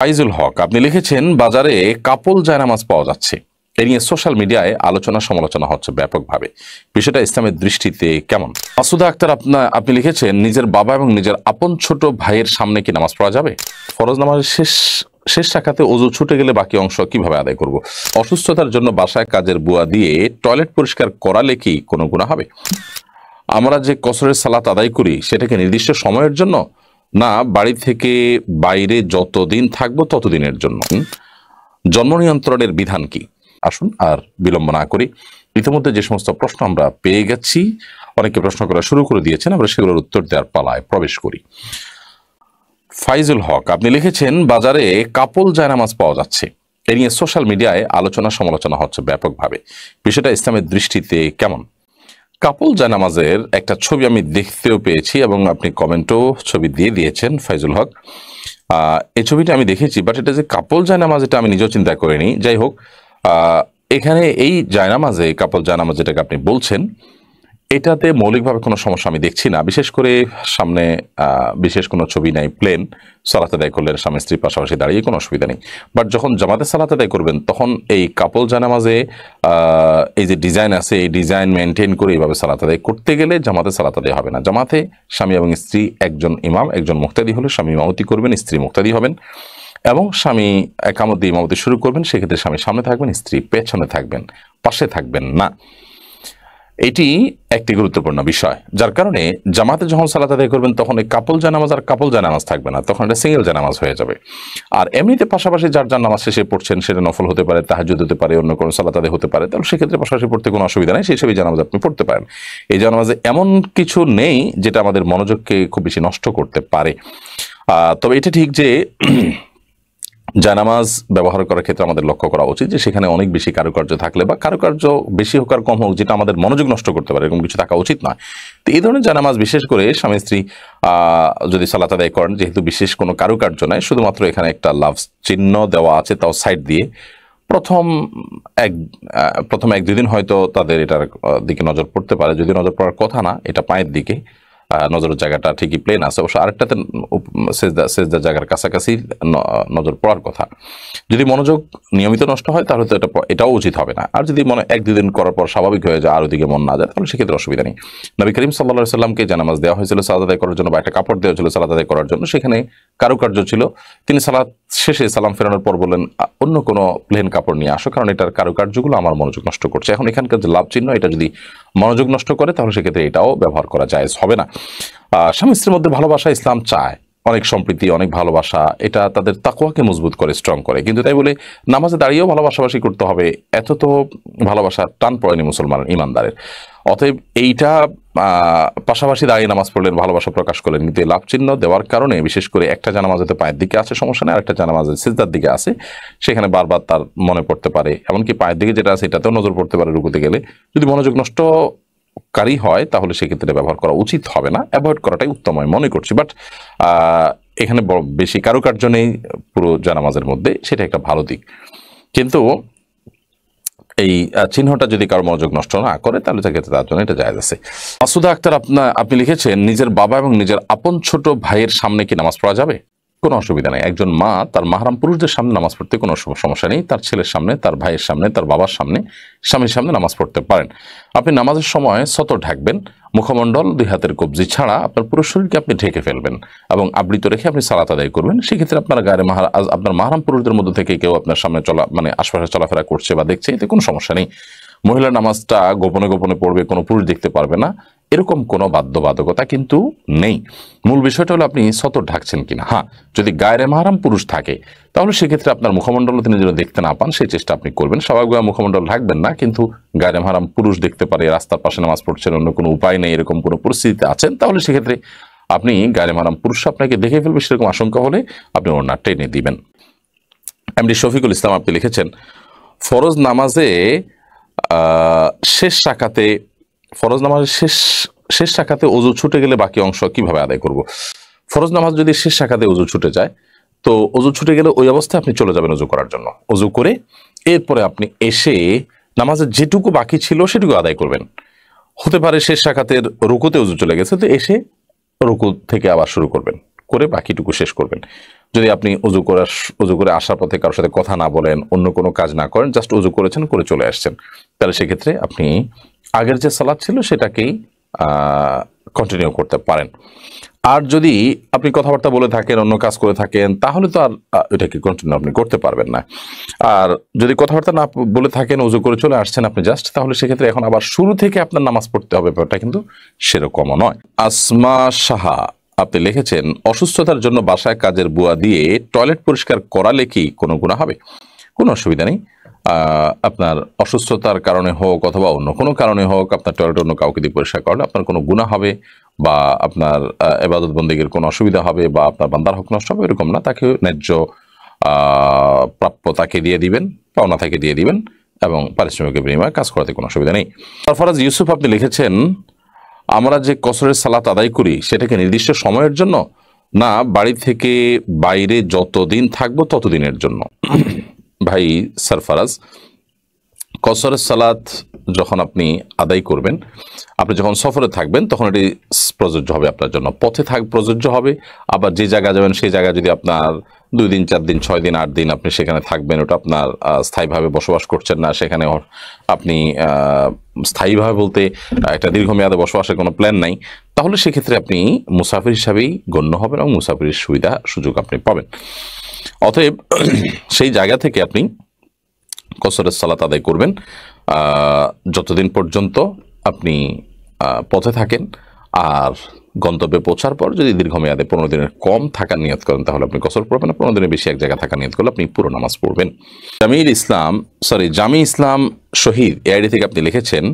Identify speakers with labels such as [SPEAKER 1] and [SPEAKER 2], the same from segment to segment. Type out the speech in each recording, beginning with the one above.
[SPEAKER 1] ফাইজুল হক আপনি লিখেছেন, বাজারে কাপল জায়নামাজ পাওয়া যাচ্ছে। এ নিয়ে সোশ্যাল মিডিয়ায় আলোচনা সমালোচনা হচ্ছে ব্যাপকভাবে। বিষয়টা ইসলামের দৃষ্টিতে কেমন? মাসুদা আক্তার আপনি লিখেছেন, নিজের বাবা এবং নিজের আপন ছোট ভাইয়ের সামনে কি নামাজ পড়া যাবে? ফরজ নামাজের শেষ রাকাতে ওযু ছুটে গেলে বাকি অংশ কিভাবে আদায় করব? অসুস্থতার জন্য বাসায় কাজের বুয়া দিয়ে টয়লেট পরিষ্কার করালে কি কোনো গুনাহ হবে? আমরা যে কসরের সালাত আদায় করি সেটাকে নির্দিষ্ট সময়ের জন্য, না বাড়ি থেকে বাইরে যতদিন থাকবো ততদিনের জন্য? জন্ম নিয়ন্ত্রণের বিধান কি? আসুন আর বিলম্ব না করি, ইতিমধ্যে যে সমস্ত প্রশ্ন আমরা পেয়ে গেছি, অনেকে প্রশ্ন করা শুরু করে দিয়েছেন, আমরা সেগুলোর উত্তর দেওয়ার পালায় প্রবেশ করি। ফাইজুল হক আপনি লিখেছেন, বাজারে কাপল জায়নামাজ পাওয়া যাচ্ছে। এ নিয়ে সোশ্যাল মিডিয়ায় আলোচনা সমালোচনা হচ্ছে ব্যাপকভাবে। বিষয়টা ইসলামের দৃষ্টিতে কেমন? কাপল জায়নামাজের একটা ছবি আমি দেখতেও পেয়েছি এবং আপনি কমেন্টও ছবি দিয়ে দিয়েছেন ফাইজুল হক। এই ছবিটা আমি দেখেছি, বাট এটা যে কাপল জায়নামাজ এটা আমি নিজেও চিন্তা করিনি। যাই হোক, এখানে এই জায়নামাজে, কাপল জায়নামাজ যেটাকে আপনি বলছেন, এটাতে মৌলিকভাবে কোনো সমস্যা আমি দেখছি না। বিশেষ করে সামনে বিশেষ কোনো ছবি নাই, প্লেন সালাত আদায় করলেন স্বামী স্ত্রীর পাশাপাশি দাঁড়িয়ে, কোনো অসুবিধা নেই। বাট যখন জামাতে সালাত আদায় করবেন তখন এই কাপল জায়নামাজে এই যে ডিজাইন আছে, এই ডিজাইন মেনটেন করে এইভাবে সালাত আদায় করতে গেলে জামাতে সালাত আদায় হবে না। জামাতে স্বামী এবং স্ত্রী, একজন ইমাম একজন মুক্তাদি হলে স্বামী ইমামতি করবেন, স্ত্রী মুক্তাদি হবেন, এবং স্বামী একামত দিয়ে ইমামতি শুরু করবেন। সেক্ষেত্রে স্বামী সামনে থাকবেন, স্ত্রী পেছনে থাকবেন, পাশে থাকবেন না। এটি একটি গুরুত্বপূর্ণ বিষয়, যার কারণে জামাতে যখন সালাত আদায় করবেন তখন এই কাপল জানামাজ আর কাপল জানামাজ থাকবে না, তখন এটা সিঙ্গেল জানামাজ হয়ে যাবে। আর এমনিতে পাশাপাশি যার যার নামাজ শেষে পড়ছেন, সেটা নফল হতে পারে, তাহাজ্জুদ হতে পারে, অন্য কোনো সালাত আদায় হতে পারে, তাহলে সেক্ষেত্রে পাশাপাশি পড়তে কোনো অসুবিধা নেই, সেই হিসেবে জানামাজ আপনি পড়তে পারেন। এই জানামাজে এমন কিছু নেই যেটা আমাদের মনোযোগকে খুব বেশি নষ্ট করতে পারে। তবে এটা ঠিক যে জায়নামাজ ব্যবহার করার ক্ষেত্রে আমাদের লক্ষ্য করা উচিত যে সেখানে অনেক বেশি কারুকার্য থাকলে, বা কারুকার্য বেশি হোক আর কম হোক, যেটা আমাদের মনোযোগ নষ্ট করতে পারে, এরকম কিছু থাকা উচিত নয়। তো এই ধরনের জায়নামাজ, বিশেষ করে স্বামী স্ত্রী যদি সালাত আদায় করেন, যেহেতু বিশেষ কোনো কারুকার্য নয়, শুধুমাত্র এখানে একটা লাভ চিহ্ন দেওয়া আছে, তাও সাইড দিয়ে, প্রথম এক দুই দিন হয়তো তাদের এটার দিকে নজর পড়তে পারে, যদি নজর পড়ার কথা না, এটা পায়ের দিকে নজরের জায়গাটা ঠিকই প্লেন আছে, অবশ্য আরেকটাতে সেজদার জায়গার কাছাকাছি নজর পড়ার কথা। যদি মনোযোগ নিয়মিত নষ্ট হয় তাহলে তো এটাও উচিত হবে না। আর যদি মনে এক দুই দিন করার পর স্বাভাবিক হয়ে যায় আর ওদিকে মন না যায়, তাহলে সেক্ষেত্রে অসুবিধা নেই। নবী করিম সাল্লাল্লাহু আলাইহি সাল্লামকে জানামাজ দেওয়া হয়েছিল সালাত আদায় করার জন্য, বা একটা কাপড় দেওয়া হয়েছিল সালাত আদায় করার জন্য, সেখানে কারুকার্য ছিল। তিনি সালাত শেষে সালাম ফেরানোর পর বললেন, অন্য কোনো প্লেন কাপড় নিয়ে আসো, কারণ এটার কারুকার্যগুলো আমার মনোযোগ নষ্ট করছে। এখন এখানকার যে লাভ চিহ্ন, এটা যদি মনোযোগ নষ্ট করে তাহলে সেক্ষেত্রে এটাও ব্যবহার করা জায়েজ হবে না। স্বামী স্ত্রীর মধ্যে ভালোবাসা ইসলাম চায়, অনেক সম্প্রীতি, অনেক ভালোবাসা, এটা তাদের তাকওয়াকে মজবুত করে, স্ট্রং করে। কিন্তু তাই বলে নামাজে দাঁড়িয়েও ভালোবাসাবাসি করতে হবে, এত তো ভালোবাসার টান পড়েনি মুসলমান ইমানদারের। অতএব এইটা পাশাপাশি দাঁড়িয়ে নামাজ পড়লেন, ভালোবাসা প্রকাশ করলেন, কিন্তু লাভ চিহ্ন দেওয়ার কারণে, বিশেষ করে একটা জানামাজ হয়তো পায়ের দিকে আছে, সমস্যা নেই, আর একটা জানামাজের সিজদার দিকে আছে, সেখানে বারবার তার মনে পড়তে পারে, এমনকি পায়ের দিকে যেটা আছে এটাতেও নজর পড়তে পারে রুকুতে গেলে। যদি মনোযোগ নষ্ট কারী হয় তাহলে সেক্ষেত্রে ব্যবহার করা উচিত হবে না, অ্যাভয়েড করাটাই উত্তম আমি মনে করছি। বাট এখানে বেশি কারুকার্য নেই পুরো জানামাজের মধ্যে, সেটা একটা ভালো দিক। কিন্তু এই চিহ্নটা যদি কারো মনোযোগ নষ্ট না করে তাহলে সেক্ষেত্রে তার জন্য এটা জায়েজ আছে। মাসুদা আক্তার আপনি লিখেছেন, নিজের বাবা এবং নিজের আপন ছোট ভাইয়ের সামনে কি নামাজ পড়া যাবে? কোনো অসুবিধা নেই। একজন মা তার মাহরাম পুরুষদের সামনে নামাজ পড়তে কোনো সমস্যা নেই। তার ছেলের সামনে, তার ভাইয়ের সামনে, তার বাবার সামনে, স্বামীর সামনে নামাজ পড়তে পারেন। আপনি নামাজের সময় সতর ঢাকবেন, মুখমণ্ডল, দুই হাতের কবজি ছাড়া আপনার পুরো শরীরকে আপনি ঢেকে ফেলবেন এবং আবৃত রেখে আপনি সালাত আদায় করবেন। সেক্ষেত্রে আপনার আপনার মাহরাম পুরুষদের মধ্যে থেকে কেউ আপনার সামনে আশপাশে চলাফেরা করছে বা দেখছে, এতে কোনো সমস্যা নেই। মহিলা নামাজটা গোপনে গোপনে পড়বে, কোনো পুরুষ দেখতে পারবে না, এরকম কোনো বাধ্যবাধকতা কিন্তু নেই। মূল বিষয়টা হলো আপনি সতর ঢাকছেন কিনা। হ্যাঁ, যদি গায়রে মাহরাম পুরুষ থাকে তাহলে সেক্ষেত্রে আপনার মুখমণ্ডল তিনি যেন দেখতে না পান সেই চেষ্টা আপনি করবেন। স্বাভাবিকভাবে মুখমণ্ডল ঢাকবেন না, কিন্তু গায়রে মাহরাম পুরুষ দেখতে পারে, রাস্তার পাশে নামাজ পড়ছেন, অন্য কোনো উপায় নেই, এরকম কোনো পরিস্থিতিতে আছেন, তাহলে সেক্ষেত্রে আপনি গায়রে মাহরাম পুরুষ আপনাকে দেখে ফেলবে, সেরকম আশঙ্কা হলে আপনি ওড়না টেনে দিবেন। এমডি শফিকুল ইসলাম আপনি লিখেছেন, ফরজ নামাজে শেষ রাকাতে ওযু ছুটে গেলে বাকি অংশ কিভাবে আদায় করব? ফরজ নামাজ যদি শেষ রাকাতে ওযু ছুটে যায়, তো ওযু ছুটে গেলে ওই অবস্থায় আপনি চলে যাবেন ওযু করার জন্য। ওযু করে এরপরে আপনি এসে নামাজের যেটুকু বাকি ছিল সেটুকু আদায় করবেন। হতে পারে শেষ রাকাতের রুকুতে ওযু চলে গেছে, তো এসে রুকু থেকে আবার শুরু করবেন, করে বাকিটুকু শেষ করবেন। যদি আপনি উজু করে আসার পথে কারোর সাথে কথা না বলেন, অন্য কোনো কাজ না করেন, জাস্ট উজু করেছেন, করে চলে আসছেন, তাহলে সেক্ষেত্রে আপনি আগের যে সালাত ছিল সেটাকেই কন্টিনিউ করতে পারেন। আর যদি আপনি কথাবার্তা বলে থাকেন, অন্য কাজ করে থাকেন, তাহলে তো আর এটাকে কন্টিনিউ আপনি করতে পারবেন না। আর যদি কথাবার্তা না বলে থাকেন, উজু করে চলে আসছেন আপনি জাস্ট, তাহলে সেক্ষেত্রে এখন আবার শুরু থেকে আপনার নামাজ পড়তে হবে, ব্যাপারটা কিন্তু সেরকমও নয়। আসমা সাহা আপনি লিখেছেন, অসুস্থতার জন্য বাসায় কাজের বুয়া দিয়ে টয়লেট পরিষ্কার করালে কি কোনো গুনাহ হবে? কোনো অসুবিধা নেই। আপনার অসুস্থতার কারণে হোক অথবা অন্য কোনো কারণে হোক, আপনার টয়লেট অন্য কাউকে দিয়ে পরিষ্কার করলে আপনার কোনো গুনাহ হবে বা আপনার ইবাদত বন্দেগীর কোনো অসুবিধা হবে বা আপনার বান্দার হক নষ্ট হবে, এরকম না। তাকে ন্যায্য প্রাপ্য তাকে দিয়ে দিবেন, পাওনা তাকে দিয়ে দিবেন এবং পারিশ্রমিকের বিনিময়ে কাজ করাতে কোনো অসুবিধা নেই। সরফরাজ ইউসুফ আপনি লিখেছেন, আমরা যে কসরের সালাত আদায় করি সেটাকে নির্দিষ্ট সময়ের জন্য, না বাড়ি থেকে বাইরে যতদিন থাকবো ততদিনের জন্য। ভাই সরফরাজ, কসরের সালাত যখন আপনি আদায় করবেন, আপনি যখন সফরে থাকবেন তখন এটি প্রযোজ্য হবে আপনার জন্য, পথে প্রযোজ্য হবে। আবার যে জায়গা যাবেন সেই জায়গায় যদি আপনার 2 দিন 4 দিন 6 দিন 8 দিন আপনি সেখানে থাকবেন, ওটা আপনার স্থায়ীভাবে বসবাস করছেন না, সেখানে আপনি স্থায়ীভাবে বলতে একটা দীর্ঘমেয়াদে বসবাসের কোনো প্ল্যান নাই, তাহলে সেক্ষেত্রে আপনি মুসাফির হিসাবেই গণ্য হবেন এবং মুসাফিরের সুযোগ আপনি পাবেন। অতএব সেই জায়গা থেকে আপনি কসরের সালাত আদায় করবেন যতদিন পর্যন্ত আপনি পথে থাকেন। আর গন্তব্যে পৌঁছার পর যদি দীর্ঘমেয়াদে 15 দিনের কম থাকার নিয়ত করেন তাহলে আপনি কসর পড়বেন, 15 দিনের বেশি এক জায়গায় থাকার নিয়ত করলে আপনি পুরো নামাজ পড়বেন। জামি ইসলাম শহীদ এআইডি থেকে আপনি লিখেছেন,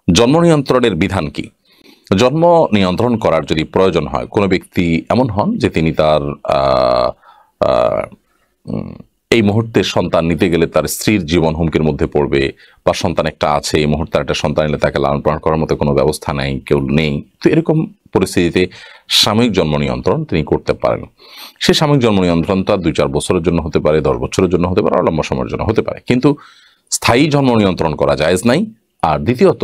[SPEAKER 1] জন্ম নিয়ন্ত্রণের বিধান কি? জন্ম নিয়ন্ত্রণ করার যদি প্রয়োজন হয়, কোনো ব্যক্তি এমন হন যে তিনি তার এই মুহূর্তে সন্তান নিতে গেলে তার স্ত্রীর জীবন হুমকির মধ্যে পড়বে, বা সন্তান একটা আছে, এই মুহূর্তে একটা সন্তান এলে তাকে লালন পালন করার মতো কোনো ব্যবস্থা নেই, কেউ নেই, তো এরকম পরিস্থিতিতে সাময়িক জন্ম নিয়ন্ত্রণ তিনি করতে পারেন। সে সাময়িক জন্ম নিয়ন্ত্রণটা 2-4 বছরের জন্য হতে পারে, 10 বছরের জন্য হতে পারে, লম্বা সময়ের জন্য হতে পারে, কিন্তু স্থায়ী জন্ম নিয়ন্ত্রণ করা জায়েজ নাই। আর দ্বিতীয়ত,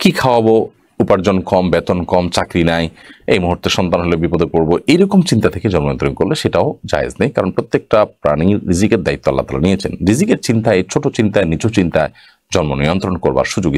[SPEAKER 1] কি খাওয়াবো, উপার্জন কম, বেতন কম, চাকরি নাই, এই মুহূর্তে সন্তান হলে বিপদে পড়বো, এইরকম চিন্তা থেকে জন্ম নিয়ন্ত্রণ করলে সেটাও জায়েজ নেই। কারণ প্রত্যেকটা প্রাণীর রিজিকের দায়িত্ব আল্লাহ তাআলা নিয়েছেন। রিজিকের চিন্তায়, ছোট চিন্তায়, নিচু চিন্তায় জন্ম নিয়ন্ত্রণ করবার সুযোগ